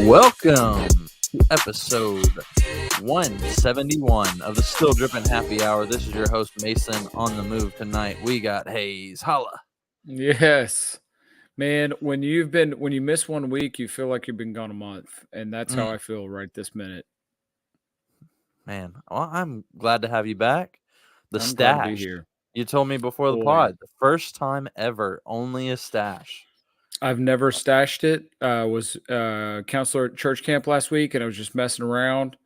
Welcome to episode 171 of the Still Drippin' Happy Hour. This is your host, Mason. On the move tonight, we got Hayes. Holla. Yes. Man, when you miss 1 week, you feel like you've been gone a month. And that's how I feel right this minute. Man, well, I'm glad to have you back. I'm glad to be stash. here. You told me before the pod, the first time ever, only a stash. I've never stashed it. I was counselor at church camp last week, and I was just messing around.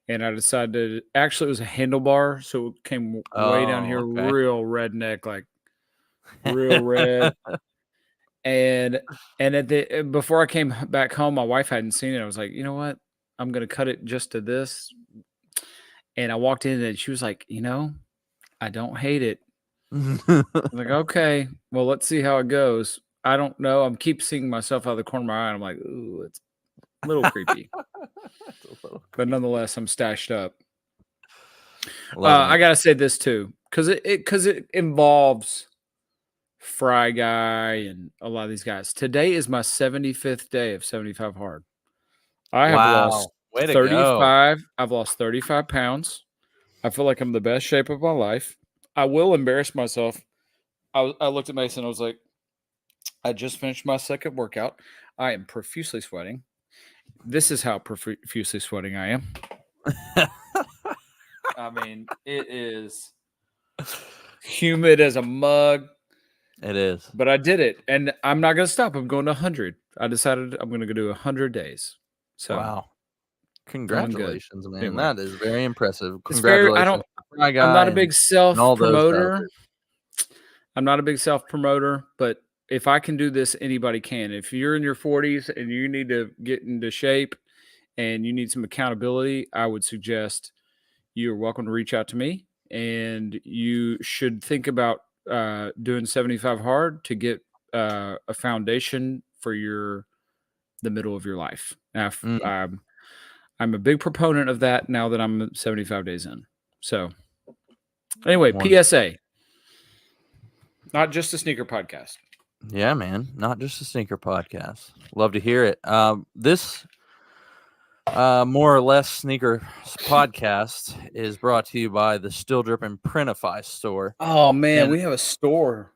And I decided actually it was a handlebar, so it came way down here, real redneck, like real red. And before I came back home, my wife hadn't seen it. I was like, you know what? I'm gonna cut it just to this. And I walked in and she was like, I don't hate it. I'm like, okay, well, let's see how it goes. I don't know. I keep seeing myself out of the corner of my eye. And I'm like, ooh, it's a little creepy. But nonetheless, I'm stashed up. I gotta say this too, because it involves Fry Guy and a lot of these guys. Today is my 75th day of 75 hard. I have lost 35. I've lost 35 pounds. I feel like I'm in the best shape of my life. I will embarrass myself. I looked at Mason. I was like, I just finished my second workout. I am profusely sweating. This is how profusely sweating I am. I mean, it is humid as a mug. It is. But I did it, and I'm not going to stop. I'm going to 100. I decided I'm going to go do 100 days. So, wow. Congratulations, man. Anyway. That is very impressive. Congratulations. I'm not a big self-promoter. I'm not a big self-promoter, but if I can do this, anybody can. If you're in your 40s and you need to get into shape and you need some accountability, I would suggest you're welcome to reach out to me. And you should think about doing 75 hard to get a foundation for the middle of your life. Now, I'm a big proponent of that now that I'm 75 days in. So anyway, PSA, not just a sneaker podcast. Yeah, man. Not just a sneaker podcast. Love to hear it. This more or less sneaker podcast is brought to you by the Still Drippin' Printify store. Oh man, we have a store.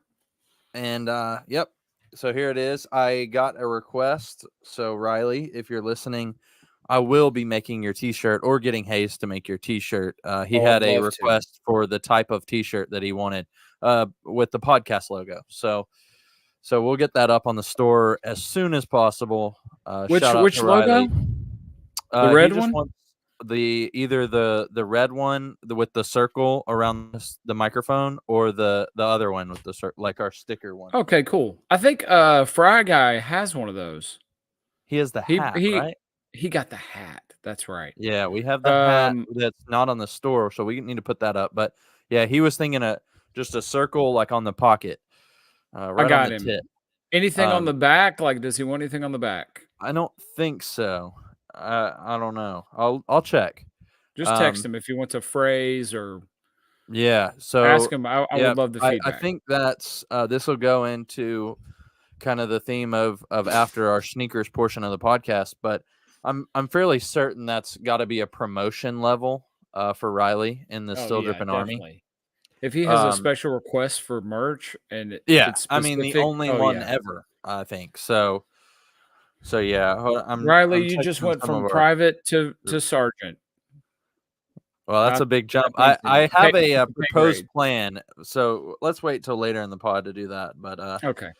And yep. So here it is. I got a request. So Riley, if you're listening, I will be making your t-shirt or getting Hayes to make your t-shirt. He had a request for the type of t-shirt that he wanted with the podcast logo. So we'll get that up on the store as soon as possible. Which logo? The red one? Either the red one with the circle around the microphone or the other one with the like our sticker one. Okay, cool. I think Fry Guy has one of those. He has the hat, right? He got the hat. That's right. Yeah, we have the hat that's not on the store, so we need to put that up. But yeah, he was thinking just a circle like on the pocket. Right, I got on the tip. Anything on the back? Like, does he want anything on the back? I don't think so. I don't know. I'll check. Just text him if he wants a phrase or So ask him. I would love the feedback. I think that's this will go into kind of the theme of after our sneakers portion of the podcast, but I'm fairly certain that's got to be a promotion level for Riley in the Still Drippin' Army. If he has a special request for merch and it's I mean the only one ever, I think. So yeah, Riley, you just went from private to sergeant. Well, that's a big jump. I have a proposed plan, so let's wait till later in the pod to do that. But okay.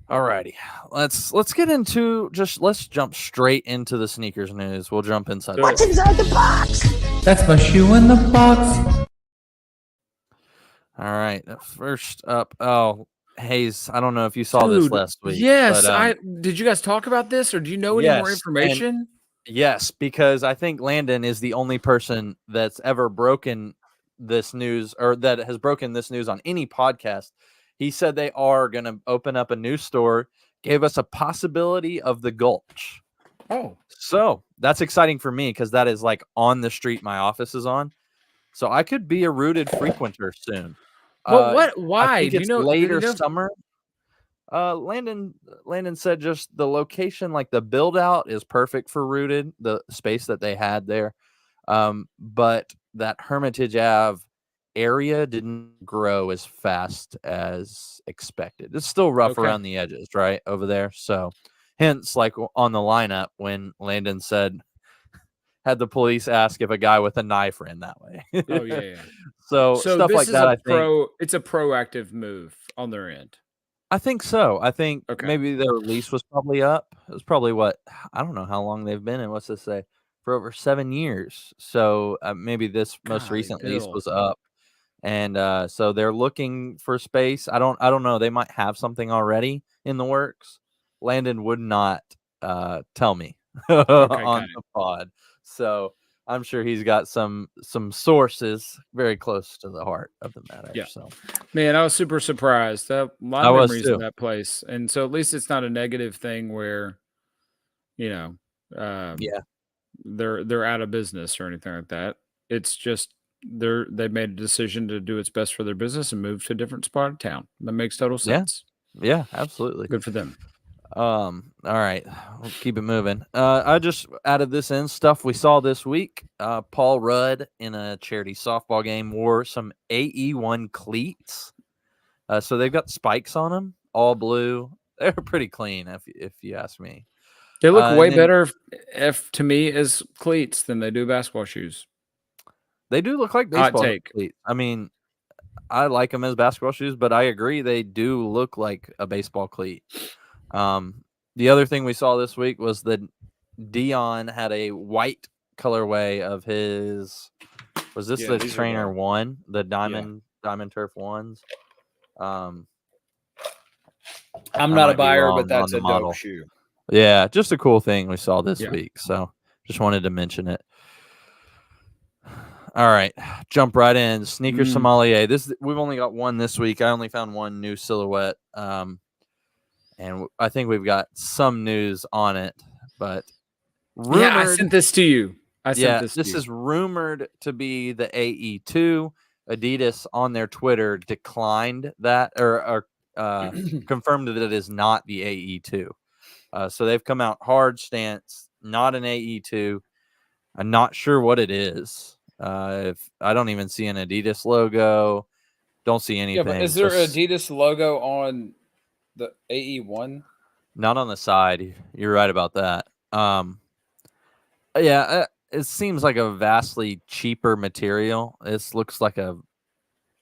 Alrighty, let's get into let's jump straight into the sneakers news. We'll jump inside. What's inside the box? That's my shoe in the box. All right, first up. Oh, Hayes, I don't know if you saw this last week. Yes, did you guys talk about this, or do you know any more information? Yes, because I think Landon is the only person that's ever broken this news, or that has broken this news on any podcast. He said they are going to open up a new store, gave us a possibility of the Gulch. Oh. So that's exciting for me because that is like on the street my office is on. So I could be a rooted frequenter soon. Well, why? I think it's later summer. Landon said just the location, like the build out is perfect for Rooted, the space that they had there. But that Hermitage Ave area didn't grow as fast as expected. It's still rough around the edges, right over there. So hence, like on the lineup when Landon said, had the police ask if a guy with a knife ran that way. Oh yeah. So stuff this like is that, I think. It's a proactive move on their end. I think so. I think Okay. maybe their lease was probably up. It was probably what, I don't know how long they've been in. What's this say? For over 7 years. So maybe this most Golly, recent lease Bill. was up, and so they're looking for space. I don't know. They might have something already in the works. Landon would not tell me on the pod, so I'm sure he's got some sources very close to the heart of the matter. Yeah. So, man, I was super surprised. A lot of memories of that place, and so at least it's not a negative thing where, yeah, they're out of business or anything like that. It's just they made a decision to do what's best for their business and move to a different spot of town. That makes total sense. Yeah, absolutely. Good for them. All right, we'll keep it moving. I just added this in stuff we saw this week. Paul Rudd in a charity softball game wore some AE1 cleats. So they've got spikes on them, all blue. They're pretty clean, if you ask me. They look way better if to me as cleats than they do basketball shoes. They do look like baseball cleats. I mean, I like them as basketball shoes, but I agree they do look like a baseball cleat. The other thing we saw this week was that Dion had a white colorway of his. Was this the Trainer 1, the Diamond Turf 1s? I'm not a buyer, but that's a dope shoe. Yeah, just a cool thing we saw this week. So just wanted to mention it. All right, jump right in. Sneaker Sommelier. We've only got one this week. I only found one new silhouette. And I think we've got some news on it, but I sent this to you. This is rumored to be the AE2. Adidas on their Twitter declined that or confirmed that it is not the AE2. So they've come out hard stance, not an AE2. I'm not sure what it is. If I don't even see an Adidas logo, don't see anything. Yeah, but is there an Adidas logo on the AE1? Not on the side. You're right about that. It seems like a vastly cheaper material. This looks like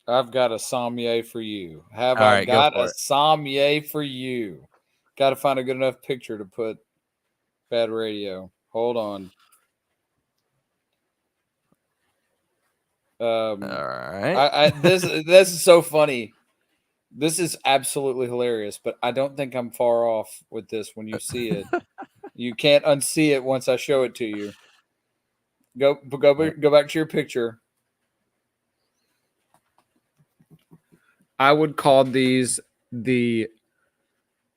I've got a sommelier for you. I got a sommelier for you? Got to find a good enough picture to put bad radio. Hold on. All right. This is so funny. This is absolutely hilarious, but I don't think I'm far off with this when you see it. You can't unsee it once I show it to you. Go back to your picture. I would call these the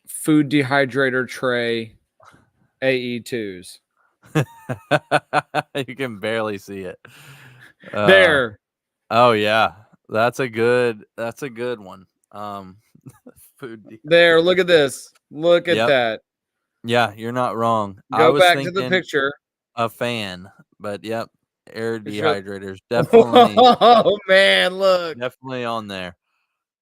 food dehydrator tray AE2s. You can barely see it. There. Oh yeah. That's a good one. Food there, look at this. Look at that. Yeah, you're not wrong. Go back to the picture. A fan, but yep, air dehydrators definitely. Oh man, look. Definitely on there.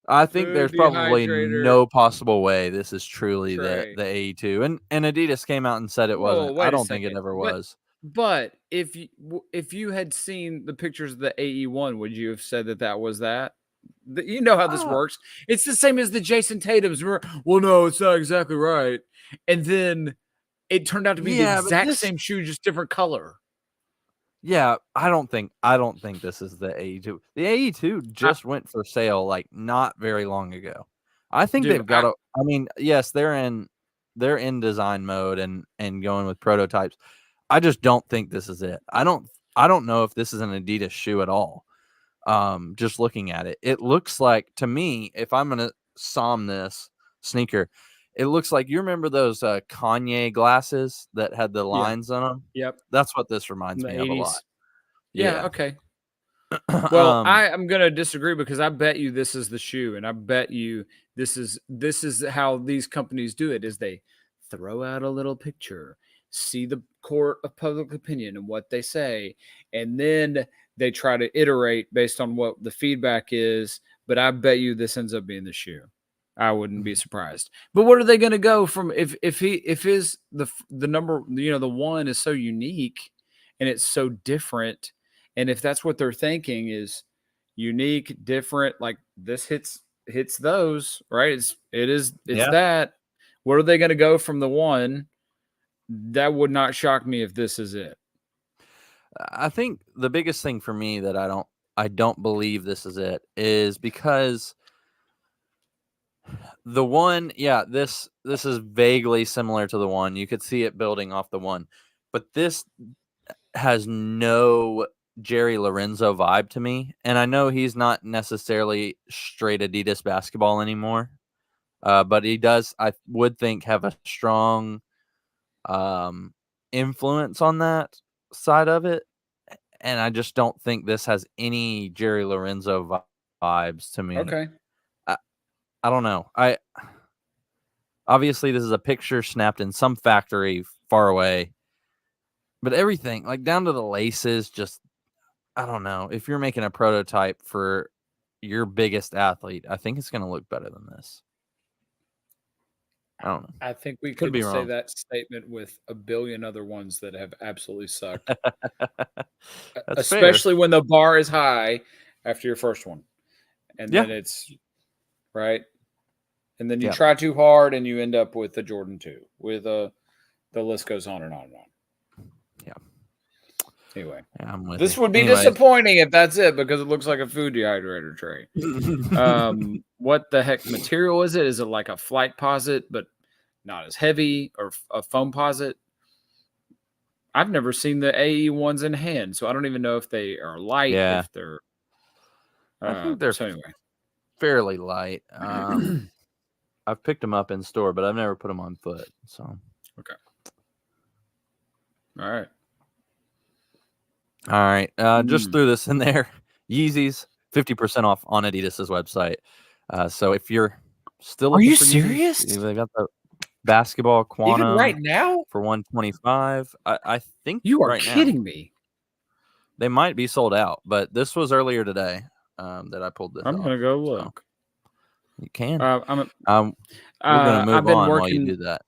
I think there's probably no possible way this is truly the AE2. And Adidas came out and said it wasn't. I don't think it ever was. But if you had seen the pictures of the AE1, would you have said that was that? You know how this works. It's the same as the Jason Tatum's. Well, no, it's not exactly right. And then it turned out to be the exact same shoe, just different color. Yeah, I don't think this is the AE2. The AE2 just went for sale like not very long ago. I think they've got I mean, yes, they're in design mode and going with prototypes. I just don't think this is it. I don't know if this is an Adidas shoe at all. Just looking at it, it looks like to me, if I'm gonna som this sneaker, it looks like, you remember those Kanye glasses that had the lines on them? Yep. That's what this reminds me of a lot. Yeah, okay. Well, I'm gonna disagree because I bet you this is the shoe, and I bet you this is how these companies do it: is they throw out a little picture, see the court of public opinion and what they say, and then they try to iterate based on what the feedback is. But I bet you this ends up being the shoe. I wouldn't be surprised. But what are they going to go from if the number, the one is so unique and it's so different, and if that's what they're thinking is unique, different, like this hits those, right? It's that. What are they going to go from the one? That would not shock me if this is it. I think the biggest thing for me that I don't believe this is it is because the one, this is vaguely similar to the one. You could see it building off the one, but this has no Jerry Lorenzo vibe to me. And I know he's not necessarily straight Adidas basketball anymore, but he does, I would think, have a strong influence on that side of it. And I just don't think this has any Jerry Lorenzo vibes to me. Okay. I don't know. Obviously this is a picture snapped in some factory far away, but everything, like down to the laces, just, I don't know. If you're making a prototype for your biggest athlete, I think it's going to look better than this. I don't know. I think we could say that statement with a billion other ones that have absolutely sucked. Especially when the bar is high after your first one. And then it's right. And then you try too hard and you end up with the Jordan 2 with the list goes on and on and on. Yeah. Anyway, this would be disappointing if that's it, because it looks like a food dehydrator tray. What the heck material is it? Is it like a flight posit, but not as heavy, or a foam posit? I've never seen the AE ones in hand, so I don't even know if they are light. Yeah. If they're, I think they're fairly light. I've picked them up in store, but I've never put them on foot. So okay. All right. Just threw this in there. Yeezys 50% off on Adidas's website. So if you're still, are you serious? Yeezys, they got the basketball quantum even right now for $125. I think you are right kidding now, me. They might be sold out, but this was earlier today that I pulled this. I'm gonna go look. So you can. We're gonna move on while you do that.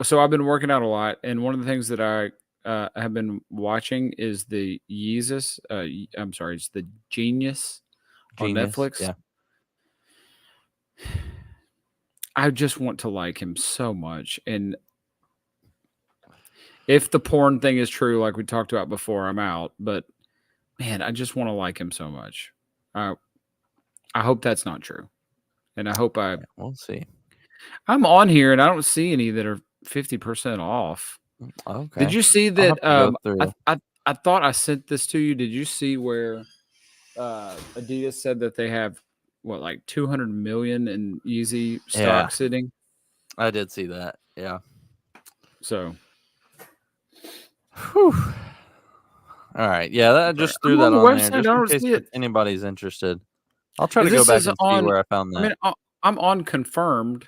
So I've been working out a lot, and one of the things that I have been watching is the Yeezus. I'm sorry, it's the Genius on Netflix. Yeah. I just want to like him so much, and if the porn thing is true, like we talked about before, I'm out. But man, I just want to like him so much. I hope that's not true, and I hope we'll see. I'm on here, and I don't see any that are 50% off. Okay. Did you see that? I thought I sent this to you. Did you see where Adidas said that they have like 200 million in Yeezy stock sitting? I did see that. Yeah. So. Whew. All right. Yeah, that just threw that on there just in case if anybody's interested. I'll try to go back and see where I found that. I mean, I'm on confirmed.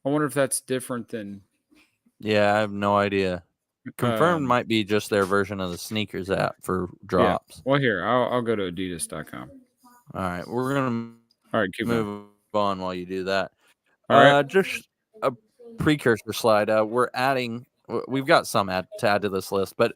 I wonder if that's different than. Yeah, I have no idea. Confirmed might be just their version of the sneakers app for drops. Yeah. Well, here, I'll go to adidas.com. All right. We're going to move on while you do that. All right. Just a precursor slide. We've got some to add to this list, but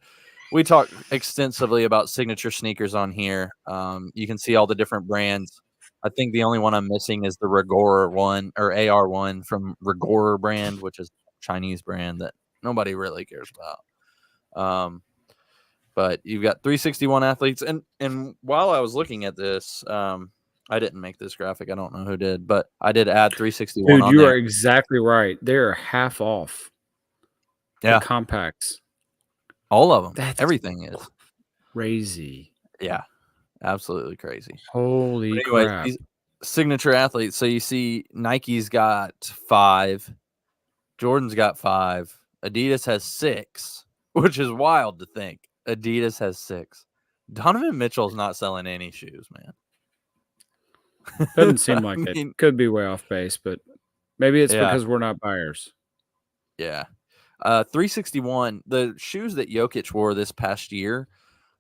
we talked extensively about signature sneakers on here. You can see all the different brands. I think the only one I'm missing is the Rigor one, or AR1 from Rigor brand, which is a Chinese brand that nobody really cares about. But you've got 361 athletes. And while I was looking at this, I didn't make this graphic. I don't know who did, but I did add 361 Dude, on you there. are exactly right. They're half off. Yeah. The compacts. All of them. Everything is crazy. Yeah. Absolutely crazy. Holy crap. These signature athletes. So you see Nike's got 5. Jordan's got 5. Adidas has 6, which is wild to think. Adidas has 6. Donovan Mitchell's not selling any shoes, man. Doesn't seem like I it. mean, Could be way off base, but maybe it's Yeah. because we're not buyers. Yeah. 361, the shoes that Jokic wore this past year,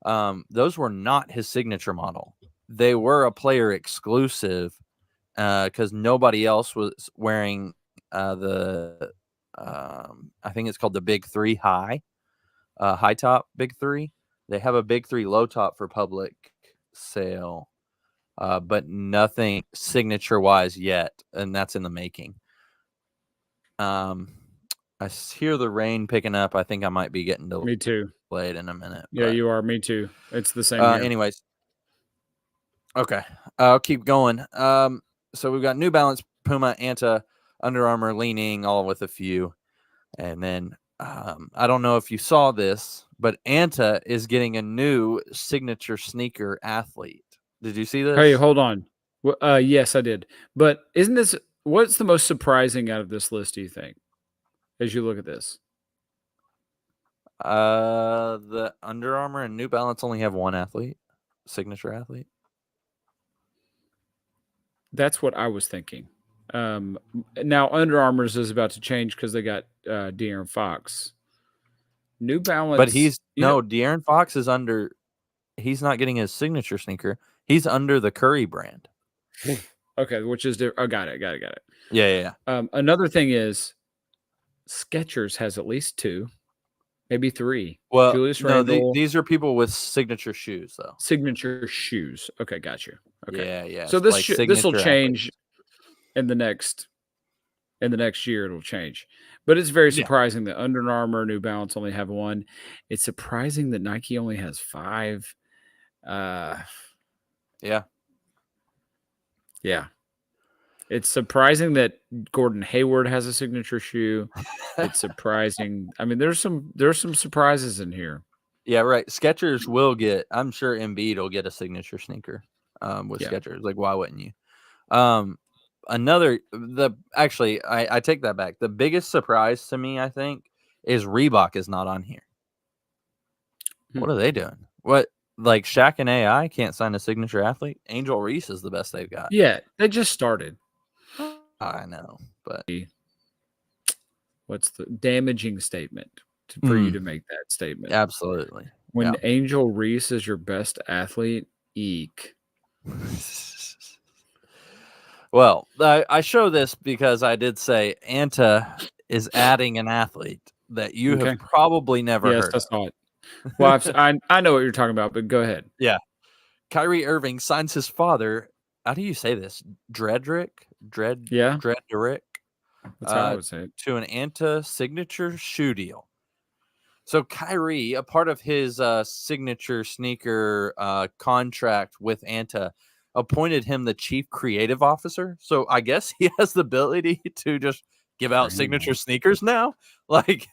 those were not his signature model. They were a player exclusive because nobody else was wearing the I think it's called the Big Three high top Big Three. They have a Big Three low top for public sale, but nothing signature wise yet, and that's in the making. I hear the rain picking up. I think I might be getting Me too. delayed in a minute. Yeah, but, you are. Me too. It's the same here. anyways. Okay. I'll keep going. So we've got New Balance, Puma, Anta, Under Armour, Leaning, all with a few. And then I don't know if you saw this, but Anta is getting a new signature sneaker athlete. Did you see this? Hey, hold on. Yes, I did. But isn't this what's the most surprising out of this list, do you think? As you look at this. The Under Armour and New Balance only have one athlete, signature athlete. That's what I was thinking. Now Under Armour's is about to change because they got De'Aaron Fox. New Balance, But De'Aaron Fox is under. He's not getting his signature sneaker. He's under the Curry brand. Okay, which is different. Oh, got it. Yeah. Another thing is, Skechers has at least 2, maybe 3. Well, Julius no, Randle, these are people with signature shoes, though. signature shoes. Okay, got you. Okay, Yeah. so this like this will signature change athletes. in the next year. It'll change, but it's very Yeah. surprising that Under Armour, New Balance only have 1. It's surprising that Nike only has 5. Yeah. It's surprising that Gordon Hayward has a signature shoe. It's surprising. I mean, there's some surprises in here. Yeah, right. Skechers will get. I'm sure Embiid will get a signature sneaker with Yeah. Skechers. Like, why wouldn't you? Actually, I take that back. The biggest surprise to me, I think, is Reebok is not on here. What are they doing? What, like Shaq and AI can't sign a signature athlete? Angel Reese is the best they've got. Yeah, they just started. I know, but What's the damaging statement for you to make that statement? absolutely. When Angel Reese is your best athlete, eek. Well, I show this because I did say Anta is adding an athlete that you have probably never heard. Yes, I saw it. Well, I know what you're talking about, but go ahead. Yeah. Kyrie Irving signs his father. How do you say this? Drederick? Drederick. That's how I would say it. To an Anta signature shoe deal. So Kyrie, a part of his signature sneaker contract with Anta, appointed him the chief creative officer. So I guess he has the ability to just give out signature sneakers now. Like,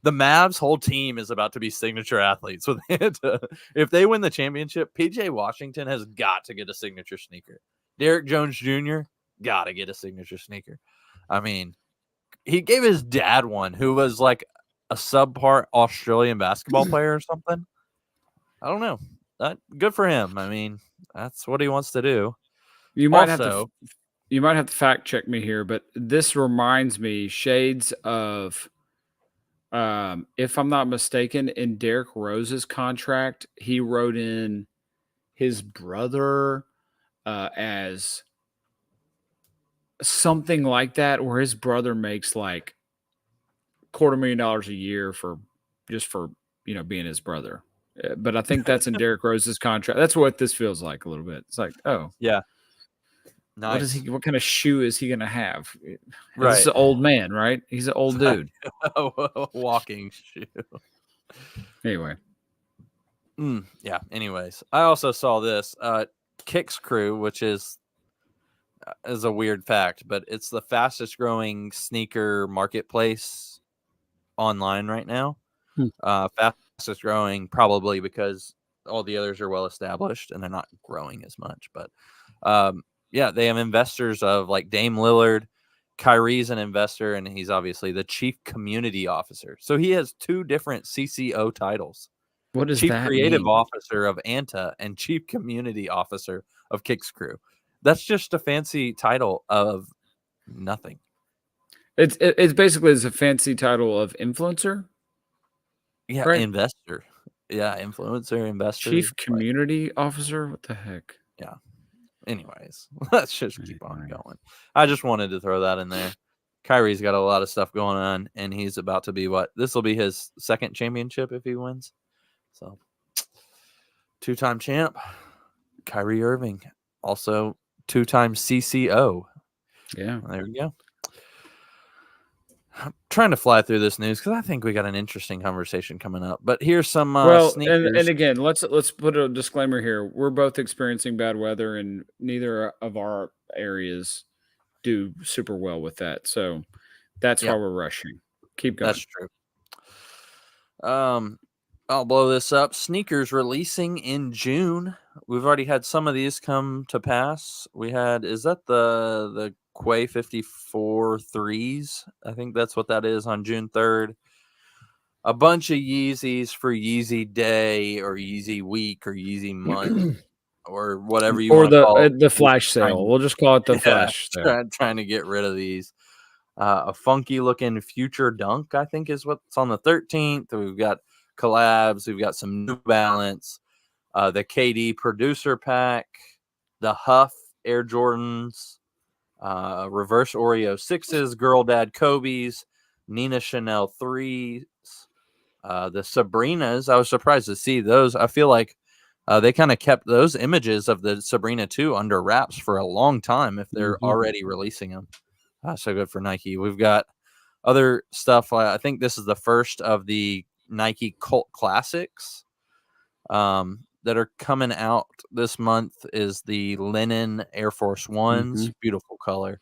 the Mavs' whole team is about to be signature athletes with Anta. If they win the championship, PJ Washington has got to get a signature sneaker. Derrick Jones Jr. got to get a signature sneaker. I mean, he gave his dad one who was like a subpar Australian basketball player or something. I don't know. Good for him. I mean, that's what he wants to do. You might have to fact check me here, but this reminds me shades of if I'm not mistaken, in Derrick Rose's contract, he wrote in his brother as something like that, where his brother makes like $250,000 a year for being his brother. But I think that's in Derrick Rose's contract. That's what this feels like a little bit. It's like, oh, yeah, nice. What kind of shoe is he going to have? Right, this is an old man, right? He's an old dude. Walking shoe. Anyway, yeah. Anyways, I also saw this Kicks Crew, which is a weird fact, but it's the fastest growing sneaker marketplace online right now. Fastest growing probably because all the others are well established and they're not growing as much. But yeah, they have investors of like Dame Lillard. Kyrie's an investor, and he's obviously the chief community officer. So he has 2 different CCO titles. What does Chief that Creative mean? Officer of Anta and Chief Community Officer of Kicks Crew. That's just a fancy title of nothing. It's basically a fancy title of influencer. Yeah, right? investor. Yeah, influencer, investor. Chief Community Officer. What the heck? Yeah. Anyways, let's just keep on going. I just wanted to throw that in there. Kyrie's got a lot of stuff going on, and he's about to be what? This will be his second championship if he wins. So, 2-time champ, Kyrie Irving. Also, 2-time CCO. Yeah. There we go. I'm trying to fly through this news because I think we got an interesting conversation coming up. But here's some sneakers. And again, let's put a disclaimer here. We're both experiencing bad weather, and neither of our areas do super well with that. So that's why we're rushing. Keep going. That's true. I'll blow this up. Sneakers releasing in June. We've already had some of these come to pass. We had, is that the Quay 54 threes? I think that's what that is on June 3rd. A bunch of Yeezys for Yeezy Day or Yeezy Week or Yeezy Month or whatever you want to call it. The flash sale. We'll just call it the flash sale. Trying to get rid of these. A funky looking Future Dunk, I think, is what's on the 13th. We've got collabs. We've got some New Balance, the KD Producer Pack, the Huff Air Jordans, Reverse Oreo 6s, Girl Dad Kobe's, Nina Chanel 3s, the Sabrinas. I was surprised to see those. I feel like they kind of kept those images of the Sabrina 2 under wraps for a long time if they're already releasing them. So good for Nike. We've got other stuff. I think this is the first of the Nike Cult Classics that are coming out this month. Is the linen Air Force Ones. Beautiful color.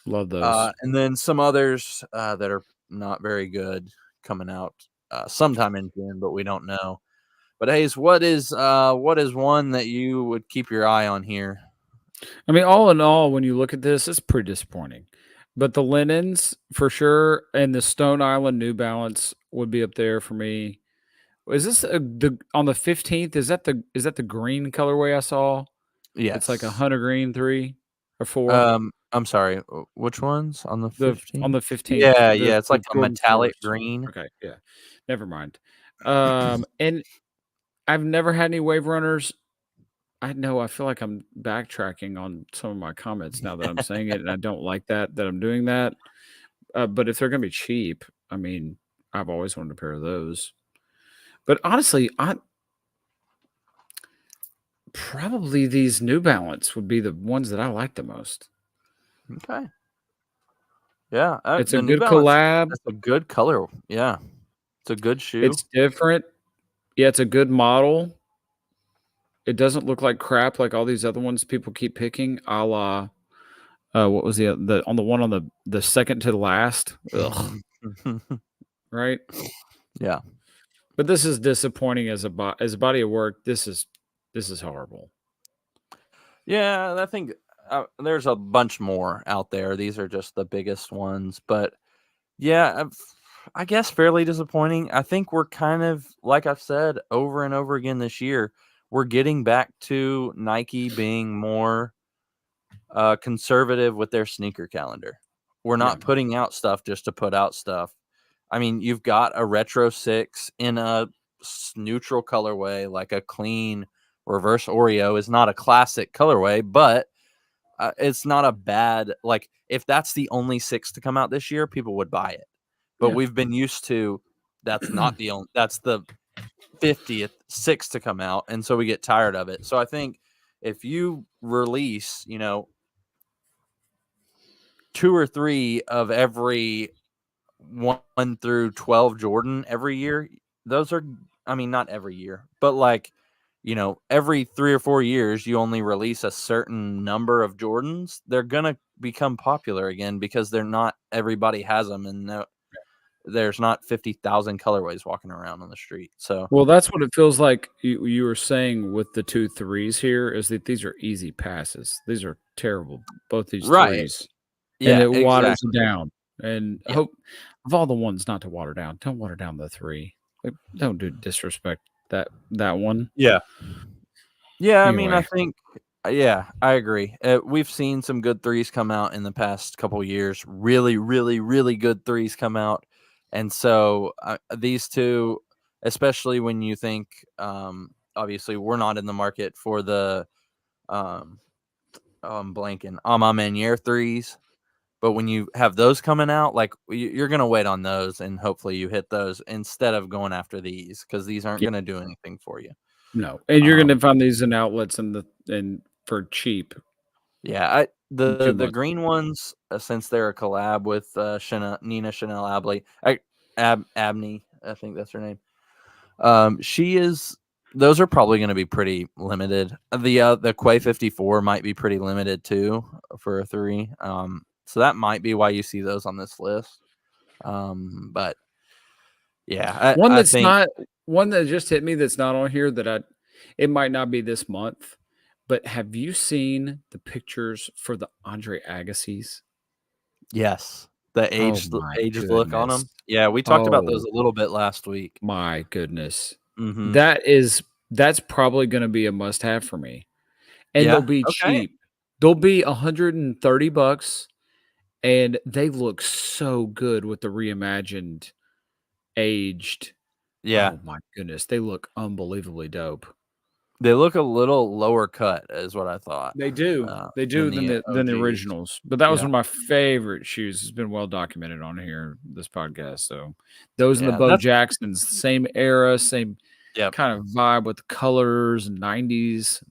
Love those. And then some others that are not very good coming out sometime in June, but we don't know. But Hayes, what is one that you would keep your eye on here? I mean, all in all, when you look at this, it's pretty disappointing. But the linens for sure, and the Stone Island New Balance would be up there for me. Is this on the 15th? Is that the green colorway I saw? Yes, it's like a hunter green 3 or 4. I'm sorry, which ones on the 15th? On the 15th. Yeah, it's like a metallic green. Okay, yeah, never mind. And I've never had any Wave Runners. I know I feel like I'm backtracking on some of my comments now that I'm saying it, and I don't like that I'm doing that. But if they're going to be cheap, I mean, I've always wanted a pair of those. But honestly, probably these New Balance would be the ones that I like the most. Okay. Yeah, it's a good collab. It's a good color. Yeah, it's a good shoe. It's different. Yeah, it's a good model. It doesn't look like crap like all these other ones people keep picking, a la what was the on the one on the second to the last? Ugh. Right? Yeah. But this is disappointing as a body of work. This is horrible. Yeah, I think there's a bunch more out there. These are just the biggest ones, but yeah, I guess fairly disappointing. I think we're kind of, like I've said over and over again this year, we're getting back to Nike being more conservative with their sneaker calendar. We're not putting out stuff just to put out stuff. I mean, you've got a Retro 6 in a neutral colorway, like a clean Reverse Oreo is not a classic colorway, but it's not a bad, like, if that's the only 6 to come out this year, people would buy it. But we've been used to that's not the only, that's the 50th 6 to come out, and so we get tired of it. So I think if you release, 2 or 3 of every 1 through 12 Jordan every year, those are, I mean, not every year, but like, every 3 or 4 years you only release a certain number of Jordans, they're gonna become popular again because they're not, everybody has them, and there's not 50,000 colorways walking around on the street. So, well, that's what it feels like. You were saying with the 2 3s here is that these are easy passes. These are terrible. Both these threes, and it waters down. And I hope of all the ones not to water down, don't water down the 3. Don't do disrespect That one. Yeah. Yeah, I mean, I Anyway. think, yeah, I agree. We've seen some good threes come out in the past couple years. Really, really, really good threes come out, and so these two, especially when you think, obviously, we're not in the market for the, I'm blanking, Amamanier threes, but when you have those coming out, like you're gonna wait on those, and hopefully you hit those instead of going after these because these aren't gonna do anything for you. No, and you're gonna find these in outlets and for cheap. Yeah, 2 the months. green ones, since they're a collab with Nina Chanel Abley, Abney, I think that's her name. She is. Those are probably going to be pretty limited. The Quay 54 might be pretty limited too for a 3. So that might be why you see those on this list. But yeah, One I that's think not one that just hit me that's not on here it might not be this month, but have you seen the pictures for the Andre Agassi's? yes, the Oh aged my look on goodness. them. Yeah, we talked about those Oh a little bit last week. my goodness. Mm-hmm. That's probably going to be a must have for me. And they'll Yeah. be Okay. cheap. They'll be $130 and they look so good with the reimagined aged. Yeah. Oh my goodness, they look unbelievably dope. They look a little lower cut, is what I thought. They do. They do than the OGs. originals. But that was Yeah. one of my favorite shoes. It's been well documented on here, this podcast. So those and the Yeah, Bo Jacksons, same era, same Yep. kind of vibe with the colors and 90s.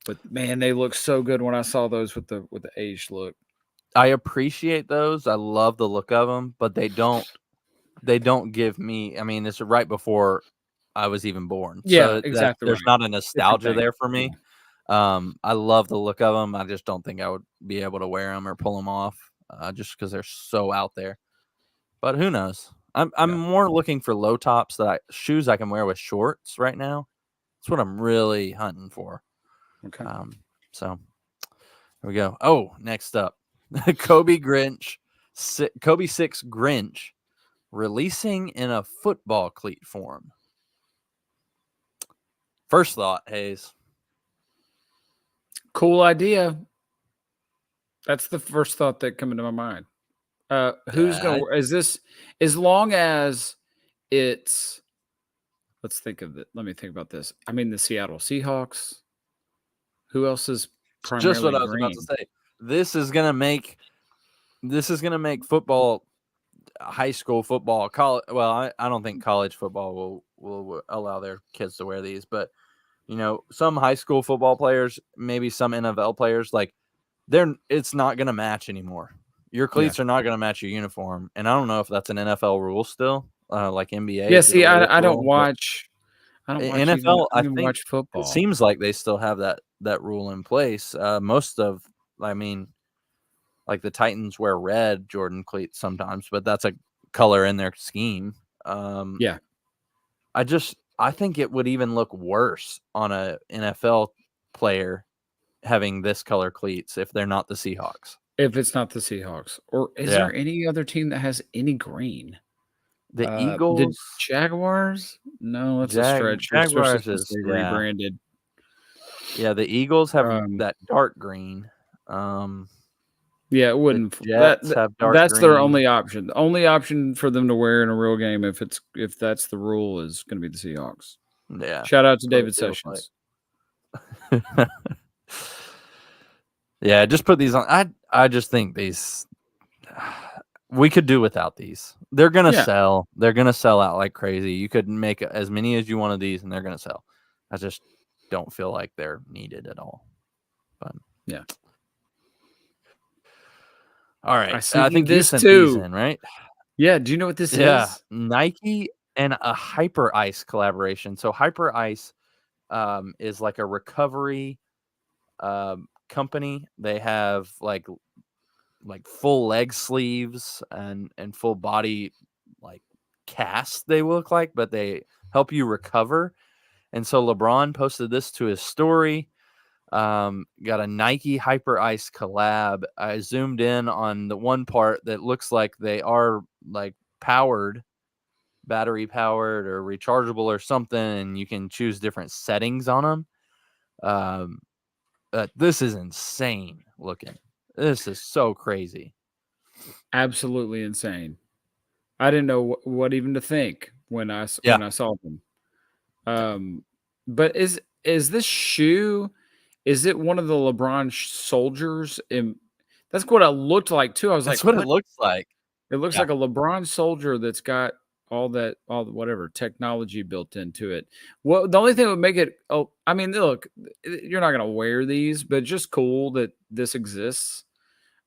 But man, they look so good when I saw those with the aged look. I appreciate those. I love the look of them, but they don't give me. I mean, it's right before I was even born, Yeah, so exactly there's right. not a Different nostalgia thing. there for me. I love the look of them. I just don't think I would be able to wear them or pull them off, just because they're so out there. But who knows? I'm more looking for low tops shoes I can wear with shorts right now. That's what I'm really hunting for. Okay. So here we go. Oh, next up, Kobe 6 Grinch releasing in a football cleat form. First thought, Hayes. Cool idea. That's the first thought that come into my mind. Who's going to, is this, as long as it's, let's think of it. Let me think about this. I mean, the Seattle Seahawks. Who else is primarily just what I was green? about to say. This is gonna make football, high school football, college. Well, I don't think college football will allow their kids to wear these, but some high school football players, maybe some NFL players, like it's not gonna match anymore. Your cleats are not gonna match your uniform, and I don't know if that's an NFL rule still, like NBA. Yeah, did see, away with I the don't rule, watch. I don't watch NFL. I even think watch football. it seems like they still have that rule in place. Like the Titans wear red Jordan cleats sometimes, but that's a color in their scheme. Yeah. I think it would even look worse on a NFL player having this color cleats if they're not the Seahawks. If it's not the Seahawks. Or is there any other team that has any green? The Eagles? The Jaguars? No, that's a stretch. Jaguars is rebranded. Yeah, the Eagles have that dark green. Yeah, it wouldn't. Jets have dark that's green. their only option. The only option for them to wear in a real game, if that's the rule, is going to be the Seahawks. Yeah. Shout out to David Sessions. Like. Yeah, just put these on. I just think these we could do without these. They're gonna sell. They're gonna sell out like crazy. You could make as many as you want of these, and they're gonna sell. I just don't feel like they're needed at all. But yeah. All right. I think this you sent these in, right? Yeah. Do you know what this is? Yeah. Nike and a Hyper Ice collaboration. So Hyper Ice is like a recovery company. They have like full leg sleeves and full body like casts they look like, but they help you recover. And so LeBron posted this to his story. Got a Nike Hyper Ice collab. I zoomed in on the one part that looks like they are like powered battery powered or rechargeable or something, and you can choose different settings on them. This is insane looking. This is so crazy. Absolutely insane. I didn't know what even to think when I saw them. But is this shoe? Is it one of the LeBron soldiers? That's what it looked like too. I was That's like, what it looks like. It looks Yeah. like a LeBron soldier that's got all the whatever technology built into it. Well, the only thing that would make it, I mean, look, you're not going to wear these, but it's just cool that this exists.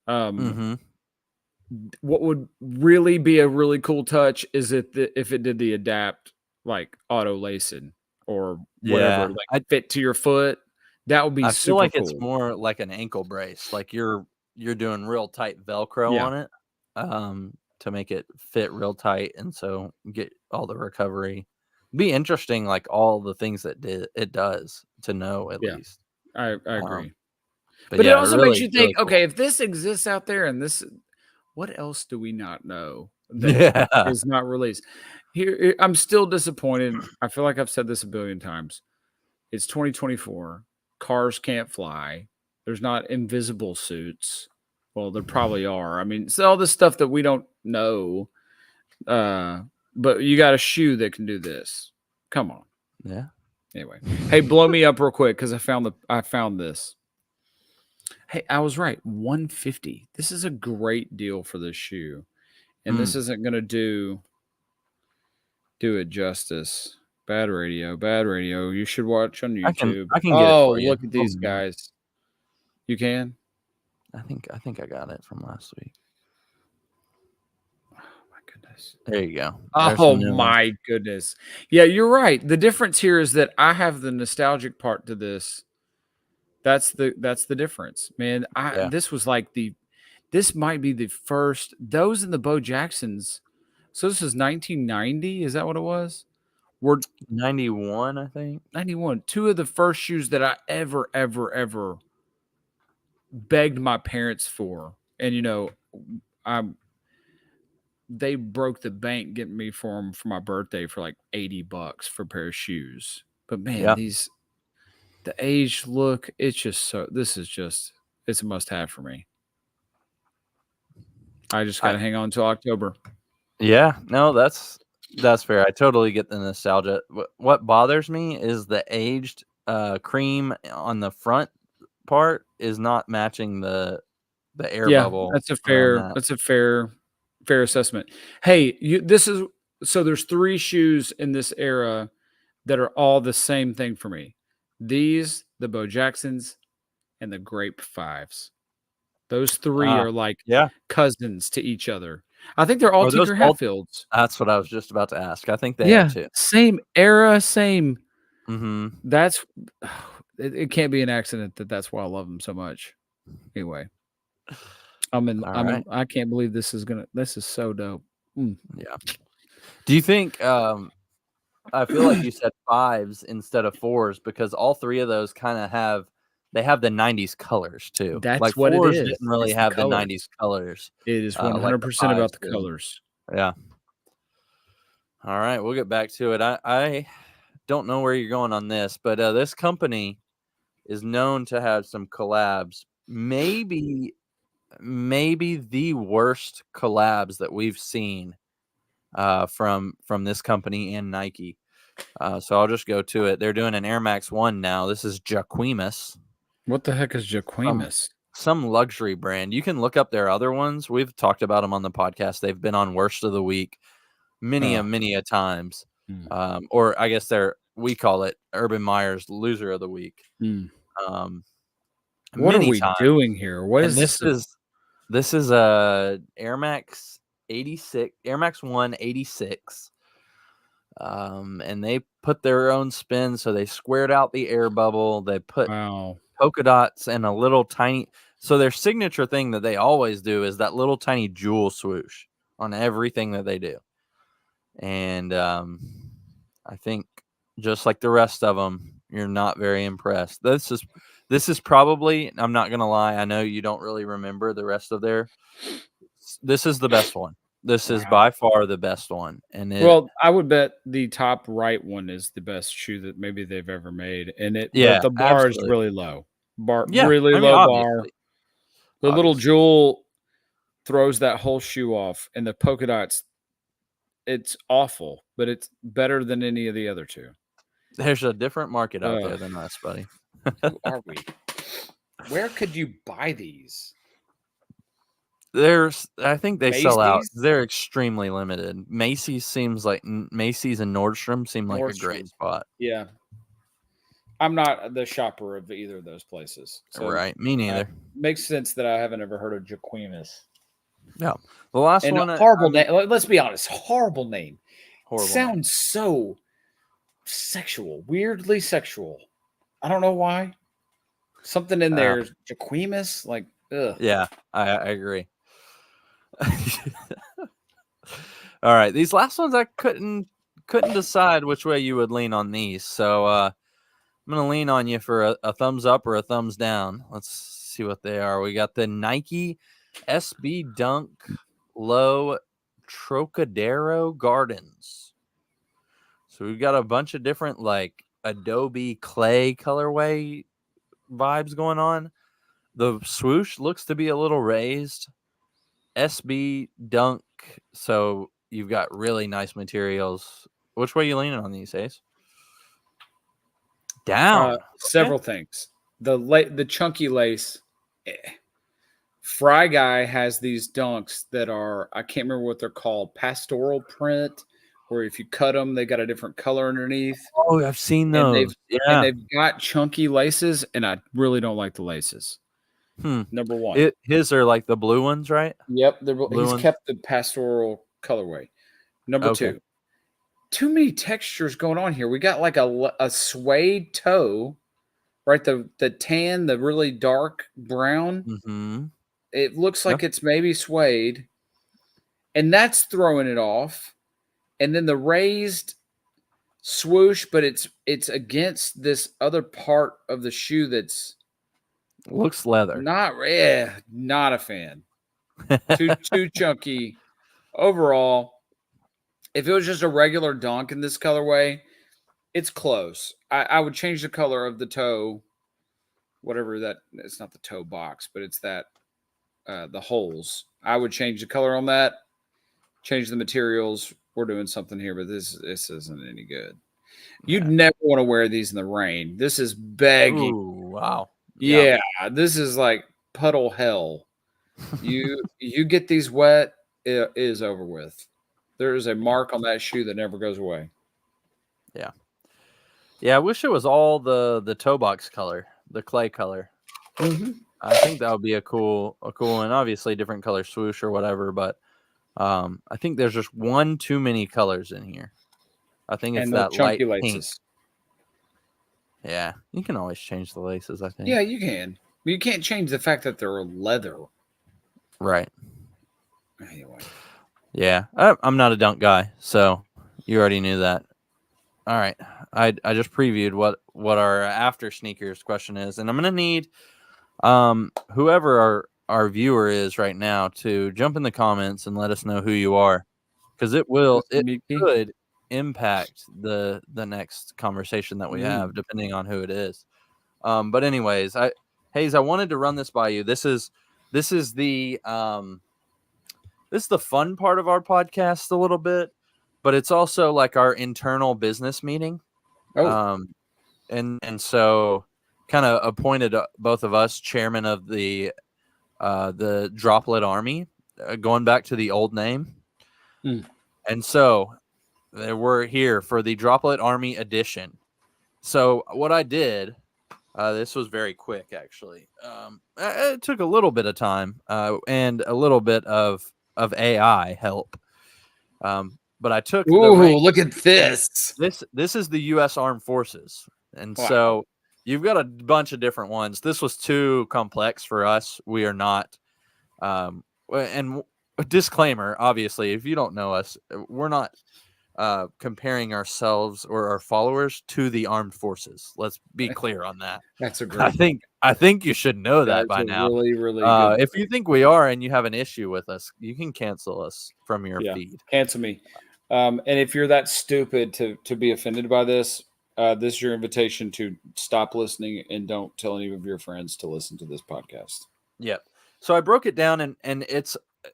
Mm-hmm. What would really be a really cool touch is if it did the adapt like auto lacing or whatever, like fit to your foot. That would be I super feel like cool. it's more like an ankle brace, like you're doing real tight Velcro on it, to make it fit real tight, and so get all the recovery. Be interesting, like all the things that it does to know at least. I agree. But it yeah, also really, makes you think, really okay, cool. if this exists out there and this, what else do we not know that is not released? Here, I'm still disappointed. I feel like I've said this a billion times. It's 2024. Cars can't fly. There's not invisible suits. Well, there probably are. I mean, it's all this stuff that we don't know. But you got a shoe that can do this. Come on. Yeah. Anyway, hey, blow me up real quick because I found this. Hey, I was right. $150. This is a great deal for this shoe. And this isn't going to do it justice. Bad radio. You should watch on YouTube. I can get it for you. Look at these guys. You can? I think I got it from last week. Oh my goodness. There you go. Oh my goodness. Yeah, you're right. The difference here is that I have the nostalgic part to this. That's the difference, man. This was like this might be the first, those in the Bo Jacksons. So this is 1990. Is that what it was? We're 91, I think. 91. Two of the first shoes that I ever begged my parents for. And they broke the bank getting me for them for my birthday for like $80 for a pair of shoes. But man, the age look, it's a must have for me. I just got to hang on till October. Yeah, no, that's fair. I totally get the nostalgia. What bothers me is the aged cream on the front part is not matching the air bubble. That's a fair assessment. Hey, so there's 3 shoes in this era that are all the same thing for me. These, the Bo Jacksons, and the Grape 5s. Those 3 are like cousins to each other. I think they're all Tinker Hatfields. That's what I was just about to ask. I think they are too. Same era, same. Mm-hmm. That's it can't be an accident that's why I love them so much. Anyway, I can't believe this is so dope. Yeah. Do you think? I feel like you said 5s instead of 4s because all 3 of those kind of have the 90s colors too. That's like what 4s it is. Didn't really have the 90s colors. It is 100% about the colors. Yeah. All right, we'll get back to it. I don't know where you're going on this, but this company is known to have some collabs. Maybe the worst collabs that we've seen from this company and Nike. So I'll just go to it. They're doing an Air Max 1 now. This is Jaquimus. What the heck is Jaquimus? Some luxury brand. You can look up their other ones. We've talked about them on the podcast. They've been on Worst of the Week many a times. Or I guess we call it Urban Meyer's Loser of the Week. What are we doing here? What is this? This is a Air Max 86, Air Max 1 86. And they put their own spin, so they squared out the air bubble. They put polka dots and a little tiny. So their signature thing that they always do is that little tiny jewel swoosh on everything that they do. And I think just like the rest of them, you're not very impressed. This is probably, I'm not gonna lie, I know you don't really remember the rest of this is the best one. This is Wow. by far the best one. And Well, I would bet the top right one is the best shoe that maybe they've ever made, and yeah, the bar absolutely. is really low. Yeah, Really I mean, low bar. obviously. The little jewel throws that whole shoe off, and the polka dots. It's awful, but it's better than any of the other two. There's a different market out there than us, buddy. Who are we? Where could you buy these? I think they sell out. Macy's? They're extremely limited. Macy's seems like Macy's and Nordstrom seem like a great Nordstrom. spot. Yeah. I'm not the shopper of either of those places. So Right. Me neither. makes sense that I haven't ever heard of Jaquimus. No. The last And one. a horrible name. Let's be honest. Horrible name. Horrible. Sounds so sexual. Weirdly sexual. I don't know why. Something in there. Jaquimus. Like, ugh. Yeah, I agree. All right. These last ones I couldn't decide which way you would lean on these. So I'm gonna lean on you for a thumbs up or a thumbs down. Let's see what they are. We got the Nike SB Dunk Low Trocadero Gardens. So we've got a bunch of different like Adobe clay colorway vibes going on. The swoosh looks to be a little raised. SB Dunk, so you've got really nice materials. Which way are you leaning on these days? Down. Several things. The chunky lace. Fry Guy has these dunks that are, I can't remember what they're called, pastoral print, where if you cut them, they got a different color underneath. Oh, I've seen those. And they've got chunky laces, and I really don't like the laces. Number one. His are like the blue ones, right? Yep. He's kept the pastoral colorway. Number two. Too many textures going on here. We got like a suede toe, right? The tan, the really dark brown. Mm-hmm. It looks like it's maybe suede, and that's throwing it off. And then the raised swoosh, but it's against this other part of the shoe that's looks leather. Not a fan. Too chunky. Overall, if it was just a regular dunk in this colorway, it's close. I would change the color of the toe, whatever that. It's not the toe box, but it's that the holes. I would change the color on that. Change the materials. We're doing something here, but this isn't any good. You'd never want to wear these in the rain. This is begging. Ooh, wow. Yeah, this is like puddle hell. You get these wet, it is over with. There is a mark on that shoe that never goes away. Yeah. Yeah, I wish it was all the toe box color, the clay color. Mm-hmm. I think that would be a cool one. Obviously, different color swoosh or whatever, but I think there's just one too many colors in here. I think it's that light pink. Yeah, you can always change the laces, I think. Yeah, you can. But you can't change the fact that they're leather. Right. Anyway. Yeah, I'm not a dunk guy, so you already knew that. All right, I just previewed what our after sneakers question is, and I'm gonna need whoever our viewer is right now to jump in the comments and let us know who you are, because it could impact the next conversation that we have, depending on who it is. But anyways, Hayes, I wanted to run this by you. This is the fun part of our podcast a little bit, but it's also like our internal business meeting. And so kind of appointed both of us chairman of the DropletArmy, going back to the old name. And so we're here for the DropletArmy edition. So what I did, this was very quick, actually. It took a little bit of time and a little bit of AI help. But I took look at this. This is the U.S. Armed Forces. And so you've got a bunch of different ones. This was too complex for us. We are not. And a disclaimer, obviously, if you don't know us, we're not comparing ourselves or our followers to the armed forces. Let's be clear on that. That's a great. I think you should know that That's by a now. really, really good. If you think we are and you have an issue with us, you can cancel us from your feed. Cancel me. And if you're that stupid to be offended by this, this is your invitation to stop listening and don't tell any of your friends to listen to this podcast. Yep. So I broke it down, and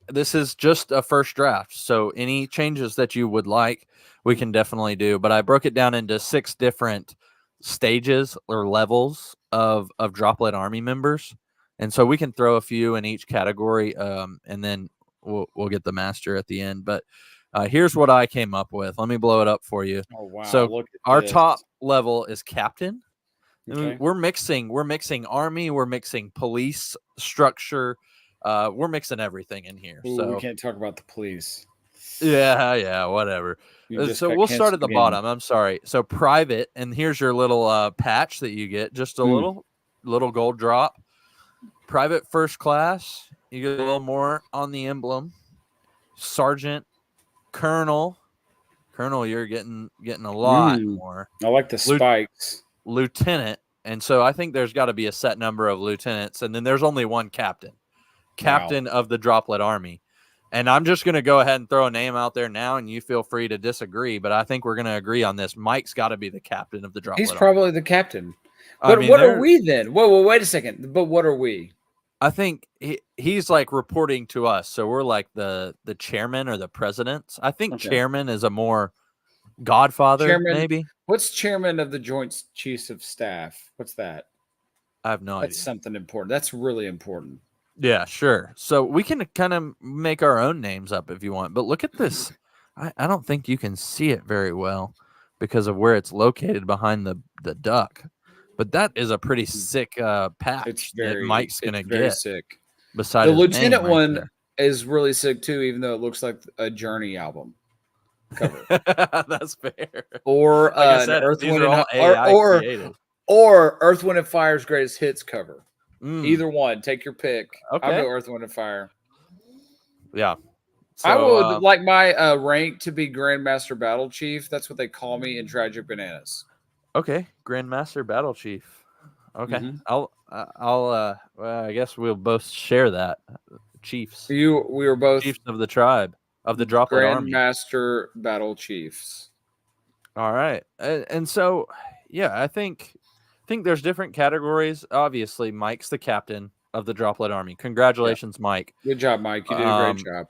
this is just a first draft. So any changes that you would like, we can definitely do. But I broke it down into 6 different stages or levels of Droplet Army members, and so we can throw a few in each category, and then we'll get the master at the end. But here's what I came up with. Let me blow it up for you. Oh wow! So look at our this. top level is captain. Okay. We're mixing army, we're mixing police structure, we're mixing everything in here. Ooh, so we can't talk about the police. yeah, whatever. So we'll start at the bottom. I'm sorry. So private, and here's your little patch that you get, just a little gold drop. Private first class, you get a little more on the emblem. Sergeant, colonel, you're getting a lot more. I like the spikes. Lieutenant, and so I think there's got to be a set number of lieutenants, and then there's only one captain of the Droplet Army. And I'm just going to go ahead and throw a name out there now, and you feel free to disagree, but I think we're going to agree on this. Mike's got to be the captain of the Droplet He's probably the captain. But I mean, what are we then? Whoa, wait a second. But what are we? I think he's like reporting to us, so we're like the chairman or the president. I think chairman is a more Godfather, chairman, maybe. What's chairman of the Joint Chiefs of Staff? What's that? I have no idea. That's something important. That's really important. Yeah, sure. So we can kind of make our own names up if you want. But look at this. I don't think you can see it very well because of where it's located behind the duck. But that is a pretty sick patch that Mike's going to get. Sick. Beside the lieutenant one there. is really sick too, even though it looks like a Journey album cover. That's fair. Or like I said, Earth, these Wind, are all and AI created. Or Earth, Wind, and Fire's greatest hits cover. Either one, take your pick. Okay. I'll go Earth, Wind, and Fire. Yeah. So, I would like my rank to be Grandmaster Battle Chief. That's what they call me in Tragic Bananas. Okay, Grandmaster Battle Chief. Okay, I'll well, I guess we'll both share that. Chiefs. We were both chiefs of the tribe of the Droplet Army. Grandmaster Battle Chiefs. All right, and so yeah, I think there's different categories. Obviously, Mike's the captain of the Droplet Army. Congratulations, Mike. Good job, Mike. You did a great job.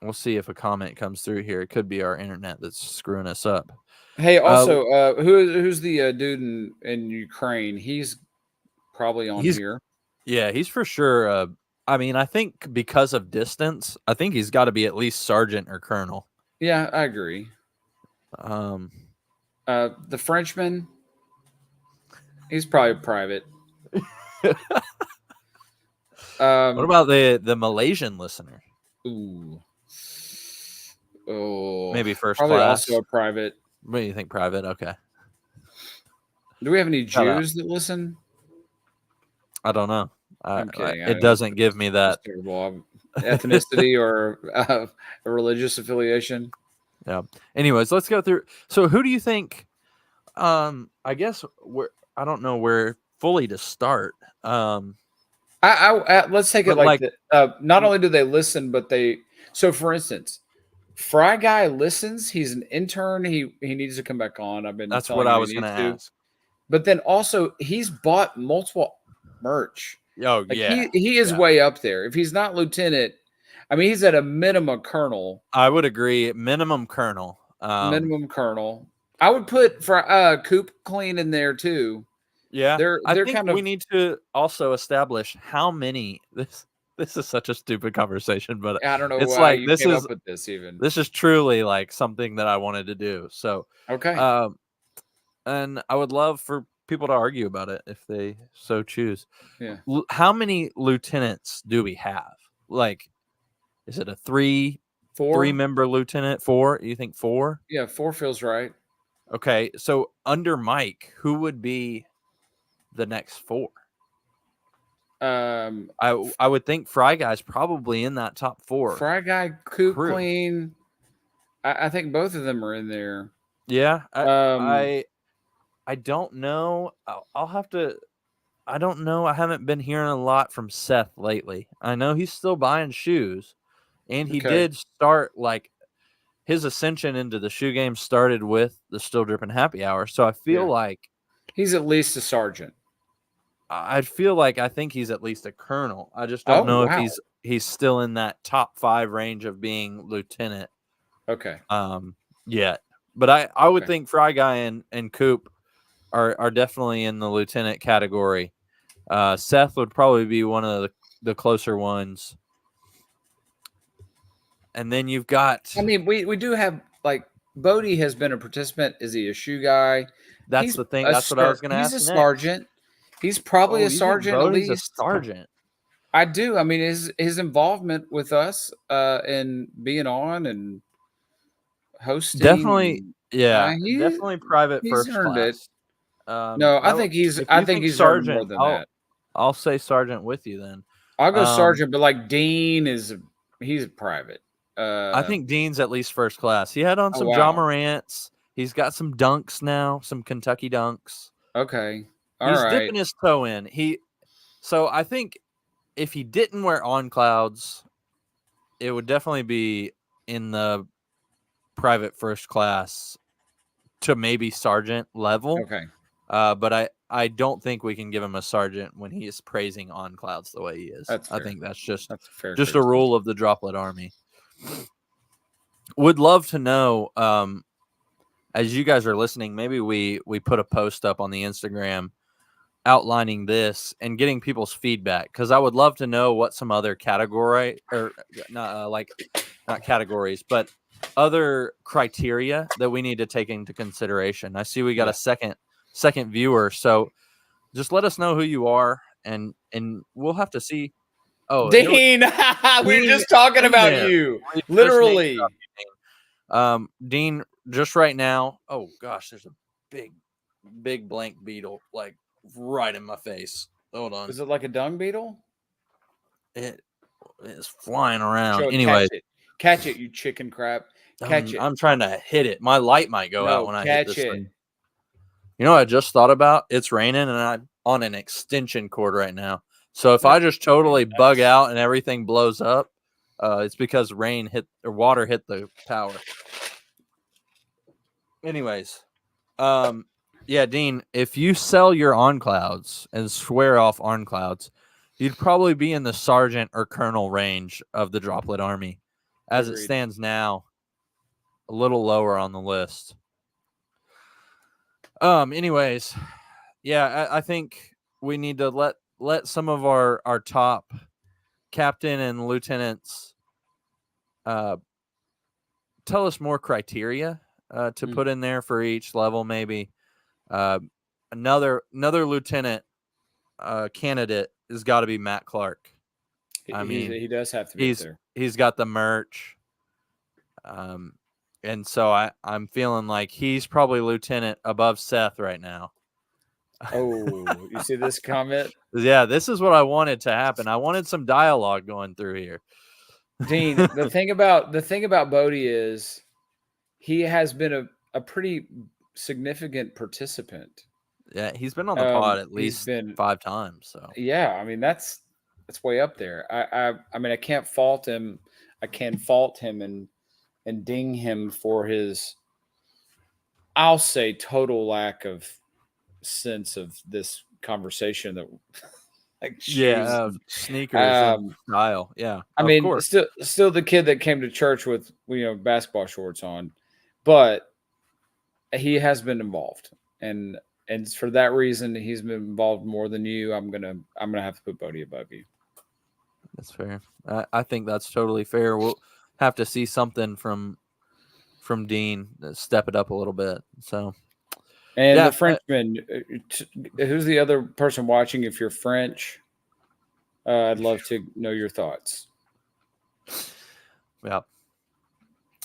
We'll see if a comment comes through here. It could be our internet that's screwing us up. Hey, also, who's the dude in Ukraine? He's probably on here. Yeah, he's for sure. I mean, I think because of distance, I think he's got to be at least sergeant or colonel. Yeah, I agree. The Frenchman, he's probably private. What about the Malaysian listener? Ooh. Oh, maybe first probably class. Also a private. What do you think? Private? Okay. Do we have any Jews that listen? I don't know. I'm kidding. It doesn't give me that ethnicity or a religious affiliation. Yeah. Anyways, let's go through. So, who do you think? I guess I don't know where fully to start. Let's take it like not only do they listen, but they. So, for instance, Fry Guy listens. He's an intern. He needs to come back on. That's what I was going to ask. But then also, he's bought multiple merch. Oh, yeah. He is way up there. If he's not lieutenant, I mean, he's at a minimum colonel. I would agree. Minimum colonel. Minimum colonel. I would put Coop Clean in there too. Yeah. I think we need to also establish how many. This is such a stupid conversation, but I don't know it's why like you this came is up with this even. This is truly like something that I wanted to do. So okay. And I would love for people to argue about it if they so choose. Yeah. How many lieutenants do we have? Like, is it a three-member lieutenant? 4? You think 4? Yeah, 4 feels right. Okay, so under Mike, who would be the next 4? I would think Fry Guy's probably in that top 4. Fry Guy, Coop Clean. I think both of them are in there. Yeah, Um, I don't know. I'll have to. I don't know. I haven't been hearing a lot from Seth lately. I know he's still buying shoes, and he okay. did start like his ascension into the shoe game started with the Still Dripping Happy Hour. So I feel Yeah. like He's at least a sergeant. I think he's at least a colonel. I just Oh, don't know if wow. he's still in that top 5 range of being lieutenant Okay. yet. But I would Okay. think Fry Guy and Coop are definitely in the lieutenant category. Seth would probably be one of the closer ones. And then you've got I mean, we do have like Bodie has been a participant. Is he a shoe guy? that's the thing. That's what I was going to He's a ask next. sergeant. He's probably Oh, a you think sergeant at Bodie's a least. sergeant? I do. I mean, his involvement with us and being on and hosting. Definitely, yeah, He definitely private he's first earned it. class. No, I If think you think he's earned more sergeant, than that. I'll say sergeant with you then. I'll go sergeant, but like Dean he's private. I think Dean's at least first class. He had on Oh, some John wow. Morant's. He's got some dunks now, some Kentucky dunks. Okay. All He's right. dipping his toe in. So I think if he didn't wear on clouds, it would definitely be in the private first class to maybe sergeant level. Okay. But I don't think we can give him a sergeant when he is praising on clouds the way he is. That's I fair. think that's just fair. just a rule of the Droplet Army. Would love to know, as you guys are listening, maybe we put a post up on the Instagram outlining this and getting people's feedback, because I would love to know what some other category or not categories, but other criteria that we need to take into consideration. I see we got a second viewer, so just let us know who you are, and we'll have to see. Oh, Dean, we were just talking about you. Literally. Dean, just right now. Oh gosh, there's a big blank beetle like right in my face. Hold on. Is it like a dung beetle? It is flying around. Joe, Anyway, catch it, you chicken crap. Catch it. I'm trying to hit it. My light might go out when I hit this it. thing. You know what I just thought about? It's raining and I'm on an extension cord right now. So if I just totally bug out and everything blows up, it's because water hit the power. Anyways, yeah, Dean, if you sell your on clouds and swear off on clouds, you'd probably be in the sergeant or colonel range of the Droplet Army. As Agreed. It stands now, a little lower on the list. Anyways, yeah, I think we need to let some of our top captain and lieutenants tell us more criteria to put in there for each level. Maybe another lieutenant candidate has got to be Matt Clark. I mean, he does have to be there. He's got the merch. And so I'm feeling like he's probably lieutenant above Seth right now. Oh, you see this comment? Yeah, this is what I wanted to happen. I wanted some dialogue going through here. Dean, the thing about Bodie is he has been a pretty significant participant. Yeah, he's been on the pod at least 5 times. So yeah, I mean that's way up there. I mean I can't fault him. I can't fault him and ding him for his, I'll say, total lack of sense of this conversation that like sneakers style. Yeah, I mean, still the kid that came to church with basketball shorts on, but he has been involved, and for that reason he's been involved more than you. I'm gonna have to put Bodie above you. That's fair. I think that's totally fair. We'll have to see something from Dean step it up a little bit. So, and the Frenchman, who's the other person watching? If you're French, I'd love to know your thoughts. Yeah.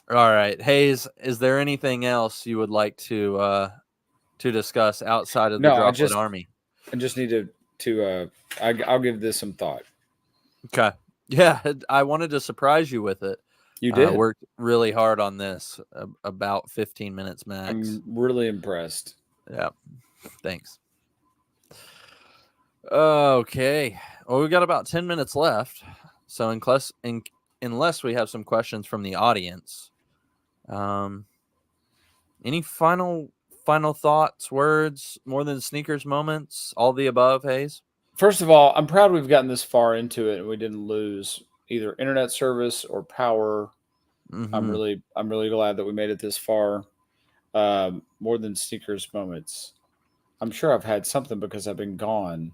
All right, Hayes. Is there anything else you would like to discuss outside of the Droplet Army? I just need to I'll give this some thought. Okay. Yeah, I wanted to surprise you with it. You did. Worked really hard on this, about 15 minutes max. I'm really impressed. Yeah, thanks. Okay, well, we've got about 10 minutes left, so unless we have some questions from the audience, any final thoughts, words, more than sneakers moments, all the above, Hayes? First of all, I'm proud we've gotten this far into it and we didn't lose either internet service or power. Mm-hmm. I'm really glad that we made it this far. More than sneakers moments. I'm sure I've had something because I've been gone.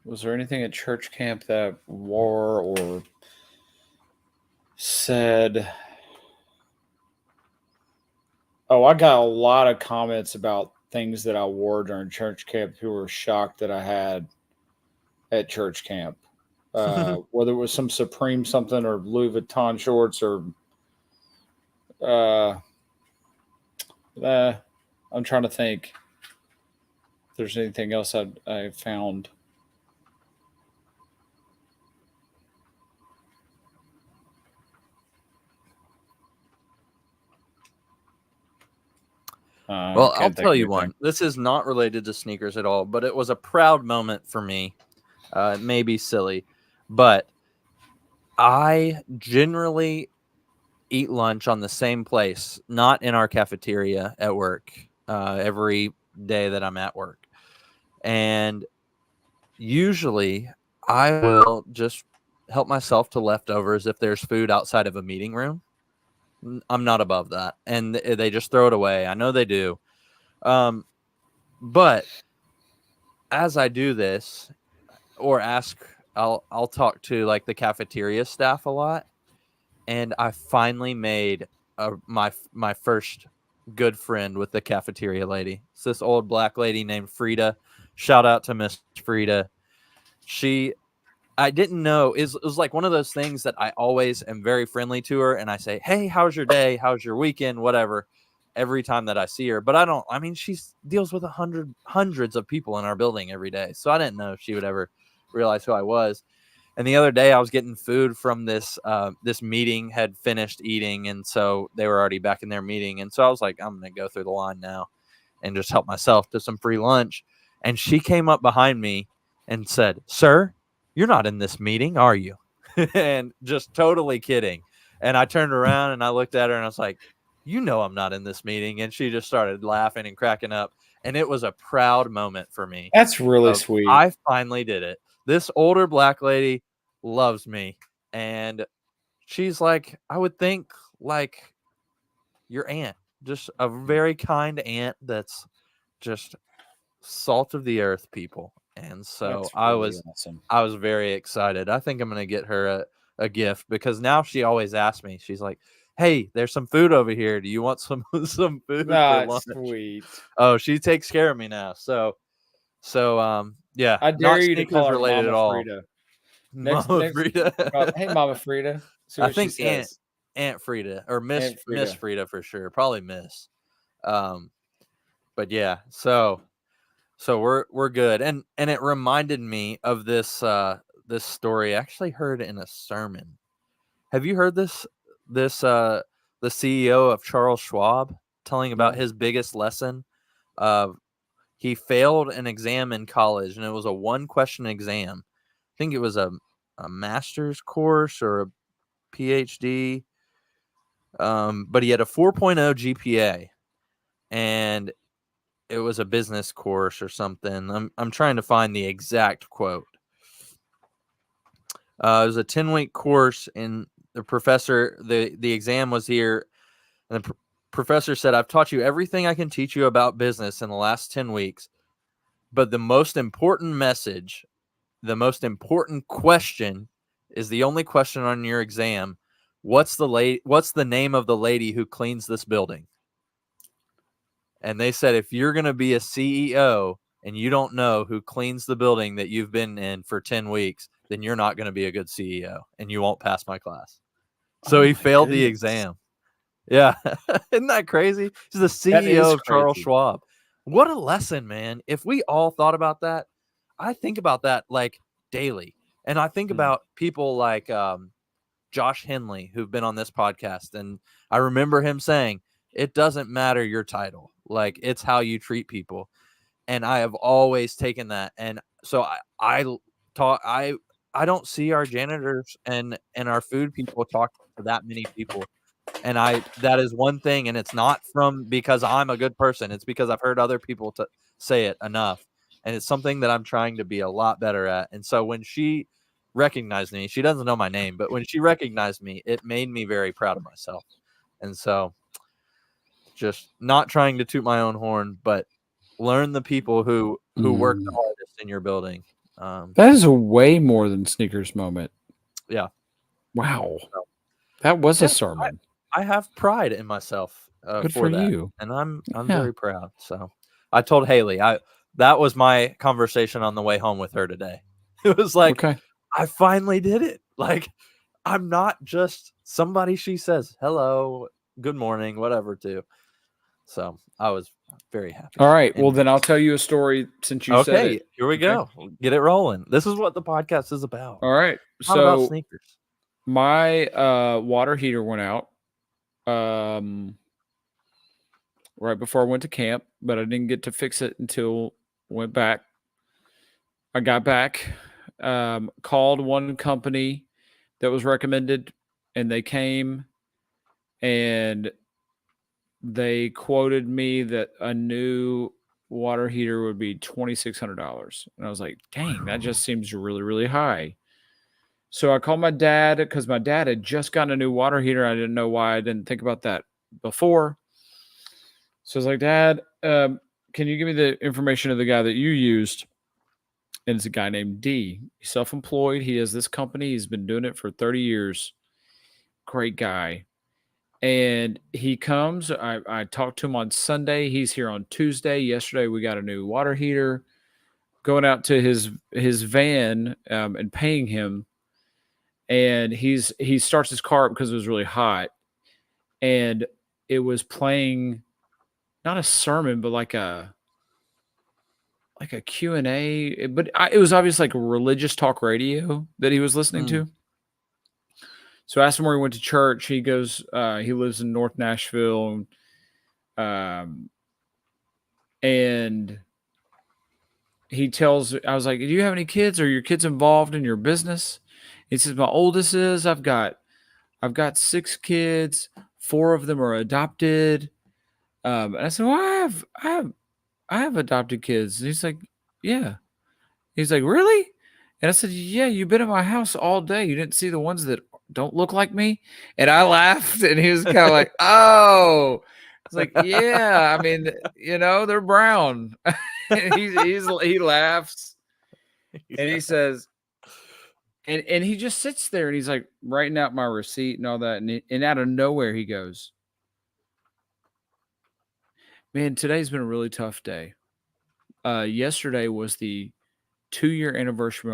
Was there anything at church camp that wore or said? Oh, I got a lot of comments about things that I wore during church camp who were shocked that I had at church camp. Whether it was some Supreme something or Louis Vuitton shorts or I'm trying to think if there's anything else I found. Well, I'll tell you one. This is not related to sneakers at all, but it was a proud moment for me. It may be silly, but I generally eat lunch on the same place, not in our cafeteria at work, every day that I'm at work. And usually I will just help myself to leftovers if there's food outside of a meeting room. I'm not above that. And they just throw it away. I know they do. But as I do this or I'll talk to like the cafeteria staff a lot. And I finally made my first good friend with the cafeteria lady. It's this old black lady named Frida. Shout out to Miss Frida. I didn't know. It was like one of those things that I always am very friendly to her. And I say, hey, how's your day? How's your weekend? Whatever. Every time that I see her. But she deals with hundreds of people in our building every day. So I didn't know if she would ever realize who I was. And the other day I was getting food from this meeting, had finished eating. And so they were already back in their meeting. And so I was like, I'm going to go through the line now and just help myself to some free lunch. And she came up behind me and said, sir, you're not in this meeting, are you? And just totally kidding. And I turned around and I looked at her and I was like, you know, I'm not in this meeting. And she just started laughing and cracking up. And it was a proud moment for me. That's really sweet. I finally did it. This older black lady loves me. And she's like, I would think like your aunt, just a very kind aunt that's just salt of the earth people. And so awesome. I was very excited. I think I'm going to get her a gift because now she always asks me, she's like, hey, there's some food over here. Do you want some food for lunch? Sweet. Oh, she takes care of me now. So yeah. I dare you to call her related Mama at all. Frida. Mama Frida. Hey, Mama Frida. I think Aunt Frida or Miss Frida for sure. Probably Miss. But yeah, so we're good. And it reminded me of this this story I actually heard in a sermon. Have you heard this the CEO of Charles Schwab telling about his biggest lesson? He failed an exam in college and it was a 1-question exam. I think it was a master's course or a PhD. But he had a 4.0 GPA and it was a business course or something. I'm trying to find the exact quote. It was a 10-week course, and the professor, the exam was here, and the professor said, I've taught you everything I can teach you about business in the last 10 weeks, but the most important message, the most important question is the only question on your exam. What's the name of the lady who cleans this building? And they said, if you're going to be a CEO and you don't know who cleans the building that you've been in for 10 weeks, then you're not going to be a good CEO and you won't pass my class. So he failed the exam. Yeah. Isn't that crazy? He's the CEO of Charles Schwab. What a lesson, man. If we all thought about that, I think about that like daily. And I think about people like Josh Henley, who've been on this podcast. And I remember him saying, it doesn't matter your title. Like, it's how you treat people. And I have always taken that. And so I don't see our janitors and our food people talk to that many people. And that is one thing. And it's not because I'm a good person. It's because I've heard other people say it enough. And it's something that I'm trying to be a lot better at. And so when she recognized me, she doesn't know my name, but when she recognized me, it made me very proud of myself. And so just not trying to toot my own horn, but learn the people who work the hardest in your building. That is a way more than Sneakers moment. Yeah. Wow. That was a sermon. I have pride in myself Good for that. you. And I'm very proud. So I told Haley, that was my conversation on the way home with her today. It was like, okay. I finally did it. Like, I'm not just somebody she says hello, good morning, whatever to. So I was very happy. All right. Well, then I'll tell you a story since you said it. Here we go. Get it rolling. This is what the podcast is about. All right. Not about sneakers. My water heater went out right before I went to camp, but I didn't get to fix it until I went back. I got back, called one company that was recommended, and they came and they quoted me that a new water heater would be $2,600. And I was like, dang, that just seems really, really high. So I called my dad because my dad had just gotten a new water heater. I didn't know why I didn't think about that before. So I was like, Dad, can you give me the information of the guy that you used? And it's a guy named D. He's self-employed. He has this company. He's been doing it for 30 years. Great guy. And he comes. I talked to him on Sunday. He's here on Tuesday. Yesterday, we got a new water heater. Going out to his van and paying him. And he starts his car up because it was really hot. And it was playing not a sermon, but like a Q&A. But it was obviously like a religious talk radio that he was listening to. So I asked him where he went to church. He goes, he lives in North Nashville. And he tells, I was like, do you have any kids? Are your kids involved in your business? He says, my oldest is, I've got 6 kids. 4 of them are adopted. And I said, well, I have adopted kids. And he's like, yeah. He's like, really? And I said, yeah, you've been in my house all day. You didn't see the ones that don't look like me? And I laughed, and he was kind of like, oh. I was like, yeah, I mean, they're brown. And he laughs, and he says, and he just sits there, and he's like writing out my receipt and all that. And out of nowhere, he goes, man, today's been a really tough day. Yesterday was the 2-year anniversary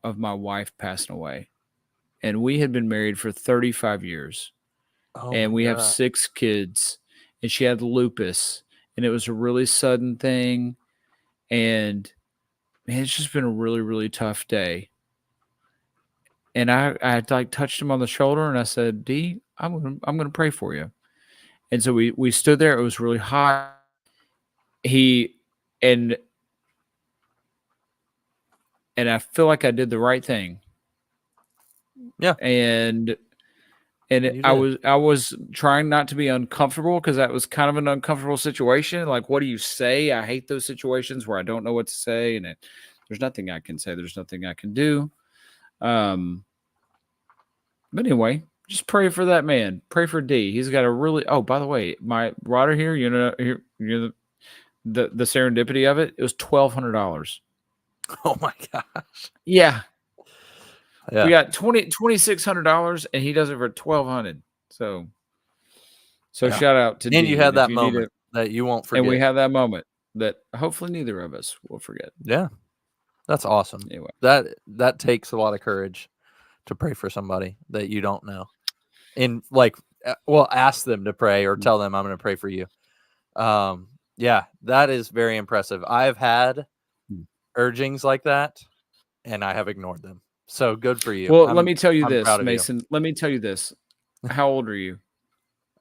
of my wife passing away. And we had been married for 35 years. And we have 6 kids. And she had lupus. And it was a really sudden thing. And man, it's just been a really, really tough day. And I like touched him on the shoulder and I said, D, I'm gonna pray for you. And so we stood there. It was really hot. And I feel like I did the right thing. Yeah. And I was trying not to be uncomfortable because that was kind of an uncomfortable situation. Like, what do you say? I hate those situations where I don't know what to say, and there's nothing I can say. There's nothing I can do. But anyway, just pray for that man. Pray for D. He's got a really. Oh, by the way, my water here. The serendipity of it. It was $1,200. Oh my gosh. Yeah. We got $2,600, and he does it for $1,200. So shout out to D. And you had that moment that you won't forget. And we have that moment that hopefully neither of us will forget. Yeah, that's awesome. Anyway, that takes a lot of courage to pray for somebody that you don't know, and ask them to pray or tell them I'm going to pray for you. Yeah, that is very impressive. I've had urgings like that, and I have ignored them. So good for you. Well, let me tell you I'm this, proud of you. Mason. Let me tell you this. How old are you?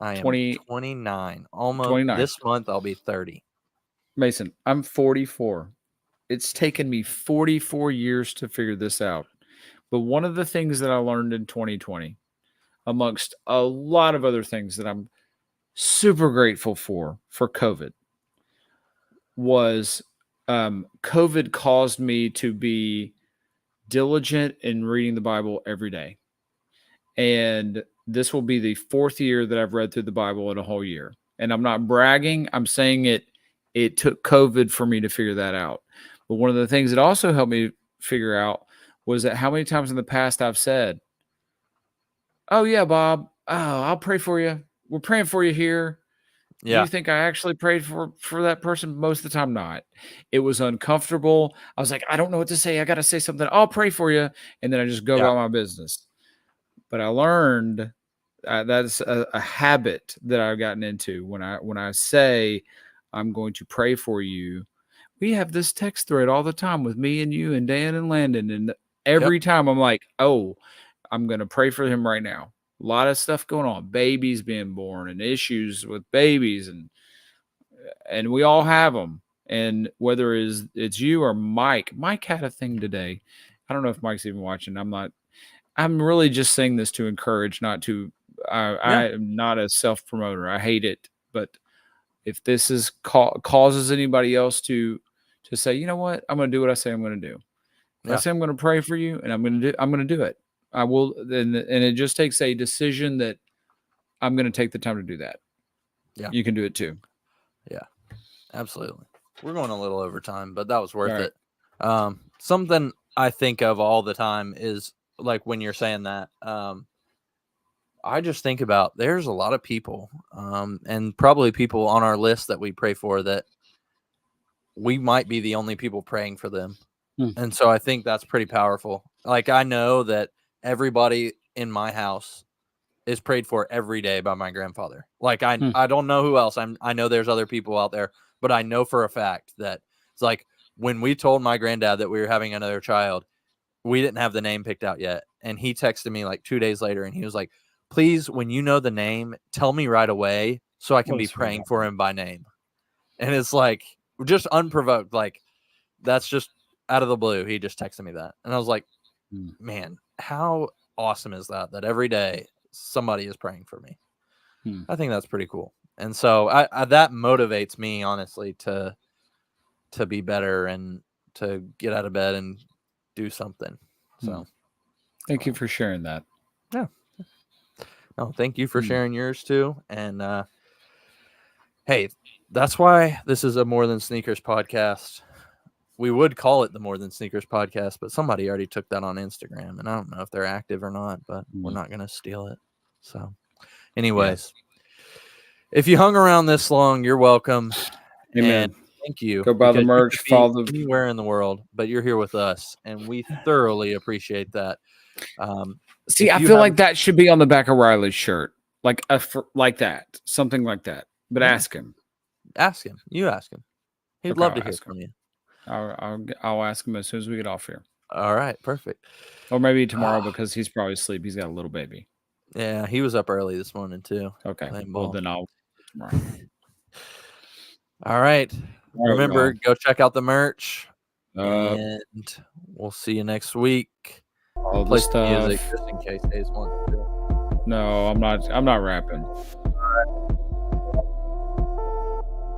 I am 20 29. Almost 29. this month I'll be 30. Mason, I'm 44. It's taken me 44 years to figure this out. But one of the things that I learned in 2020, amongst a lot of other things that I'm super grateful for COVID, was COVID caused me to be diligent in reading the Bible every day. And this will be the 4th year that I've read through the Bible in a whole year. And I'm not bragging. I'm saying it took COVID for me to figure that out. But one of the things that also helped me figure out was that how many times in the past I've said, "Oh yeah, Bob, I'll pray for you. We're praying for you here." Do Yeah. you think I actually prayed for that person? Most of the time, not. It was uncomfortable. I was like, I don't know what to say. I got to say something. I'll pray for you. And then I just go about my business. But I learned that's a habit that I've gotten into. When I say I'm going to pray for you, we have this text thread all the time with me and you and Dan and Landon. And every time I'm like, oh, I'm going to pray for him right now. A lot of stuff going on, babies being born and issues with babies, and we all have them. And whether it's you or Mike had a thing today. I don't know if Mike's even watching. I'm really just saying this to encourage, not to. I am not a self promoter. I hate it, but if this is causes anybody else to say, you know what, I'm going to do what I say I'm going to do. If I say I'm going to pray for you, and I'm going to do it. I will, and it just takes a decision that I'm going to take the time to do that. Yeah, you can do it too. Yeah, absolutely. We're going a little over time, but that was worth it. Something I think of all the time is like when you're saying that. I just think about there's a lot of people, and probably people on our list that we pray for that we might be the only people praying for them. And so I think that's pretty powerful. Like I know that everybody in my house is prayed for every day by my grandfather. Like I don't know who else. I know there's other people out there, but I know for a fact that it's like when we told my granddad that we were having another child, we didn't have the name picked out yet. And he texted me like 2 days later and he was like, please, when you know the name, tell me right away so I can be praying for him by name. And it's like just unprovoked. Like that's just out of the blue. He just texted me that. And I was like, man, how awesome is that every day somebody is praying for me? I think that's pretty cool. And so I that motivates me, honestly, to be better and to get out of bed and do something. So thank you for sharing that. Yeah. No, thank you for sharing yours too. And hey, that's why this is a More Than Sneakers podcast. We would call it the More Than Sneakers podcast, but somebody already took that on Instagram, and I don't know if they're active or not, but we're not going to steal it. So anyways, if you hung around this long, you're welcome. Amen. And thank you. Go buy the merch, follow anywhere in the world, but you're here with us, and we thoroughly appreciate that. See, I feel like that should be on the back of Riley's shirt, like that, something like that. But ask him. Ask him. You ask him. He'd love to hear from you. I'll ask him as soon as we get off here. All right, perfect. Or maybe tomorrow because he's probably asleep. He's got a little baby. Yeah, he was up early this morning too. Okay, well then I'll tomorrow. All right. Remember, go check out the merch, and we'll see you next week. All the stuff. Music, just in case Hayes wants to. No, I'm not rapping.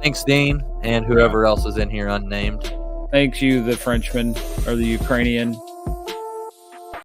Thanks, Dean, and whoever else is in here unnamed. Thank you, the Frenchman or the Ukrainian.